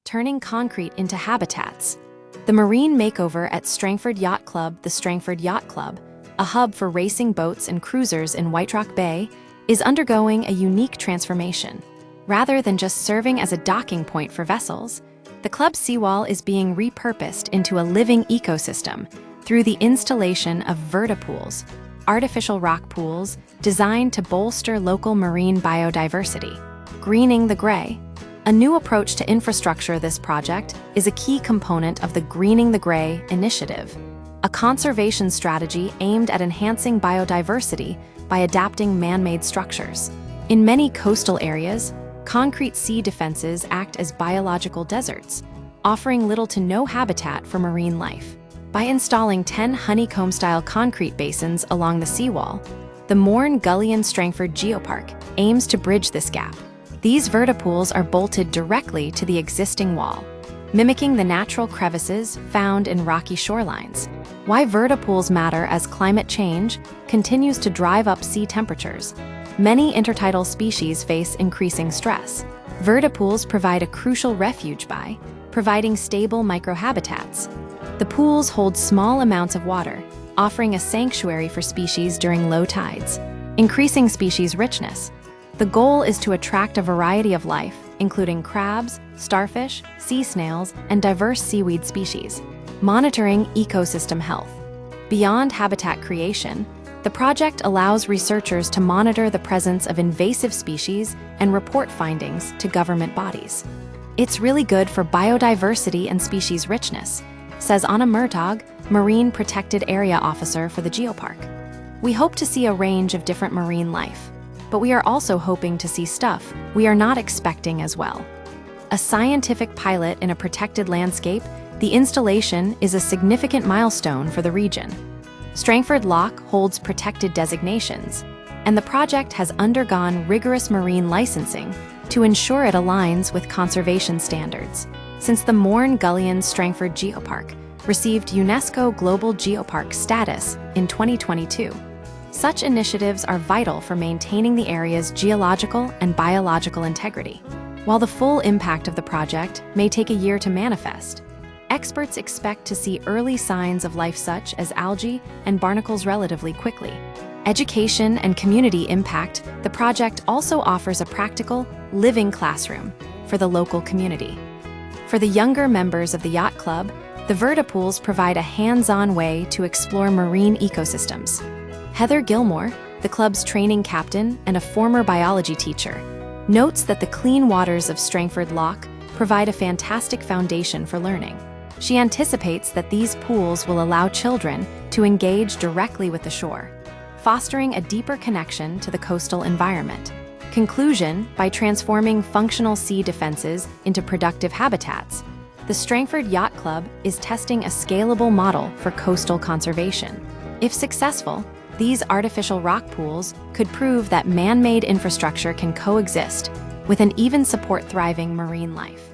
turning concrete into habitats. The marine makeover at Strangford Yacht Club, the Strangford Yacht Club, a hub for racing boats and cruisers in White Rock Bay, is undergoing a unique transformation. Rather than just serving as a docking point for vessels, the club's seawall is being repurposed into a living ecosystem through the installation of vertipools, artificial rock pools designed to bolster local marine biodiversity. Greening the Gray. A new approach to infrastructure. This project is a key component of the Greening the Gray initiative, a conservation strategy aimed at enhancing biodiversity by adapting man-made structures. In many coastal areas, concrete sea defenses act as biological deserts, offering little to no habitat for marine life. By installing 10 honeycomb-style concrete basins along the seawall, the Mourne Gullion Strangford Geopark aims to bridge this gap. These vertipools are bolted directly to the existing wall, mimicking the natural crevices found in rocky shorelines. Why vertipools matter as climate change continues to drive up sea temperatures. Many intertidal species face increasing stress. Vertipools provide a crucial refuge by providing stable microhabitats. The pools hold small amounts of water, offering a sanctuary for species during low tides, increasing species richness. The goal is to attract a variety of life, including crabs, starfish, sea snails, and diverse seaweed species. Monitoring ecosystem health. Beyond habitat creation, the project allows researchers to monitor the presence of invasive species and report findings to government bodies. It's really good for biodiversity and species richness, says Anna Murtagh, Marine Protected Area Officer for the Geopark. We hope to see a range of different marine life, but we are also hoping to see stuff we are not expecting as well. A scientific pilot in a protected landscape, the installation is a significant milestone for the region. Strangford Loch holds protected designations, and the project has undergone rigorous marine licensing to ensure it aligns with conservation standards. Since the Mourne Gullion Strangford Geopark received UNESCO Global Geopark status in 2022. Such initiatives are vital for maintaining the area's geological and biological integrity. While the full impact of the project may take a year to manifest, experts expect to see early signs of life such as algae and barnacles relatively quickly. Education and community impact. The project also offers a practical, living classroom for the local community. For the younger members of the Yacht Club, the vertipools provide a hands-on way to explore marine ecosystems. Heather Gilmore, the club's training captain and a former biology teacher, notes that the clean waters of Strangford Loch provide a fantastic foundation for learning. She anticipates that these pools will allow children to engage directly with the shore, fostering a deeper connection to the coastal environment. Conclusion: by transforming functional sea defenses into productive habitats, the Strangford Yacht Club is testing a scalable model for coastal conservation. If successful, these artificial rock pools could prove that man-made infrastructure can coexist with and even support thriving marine life.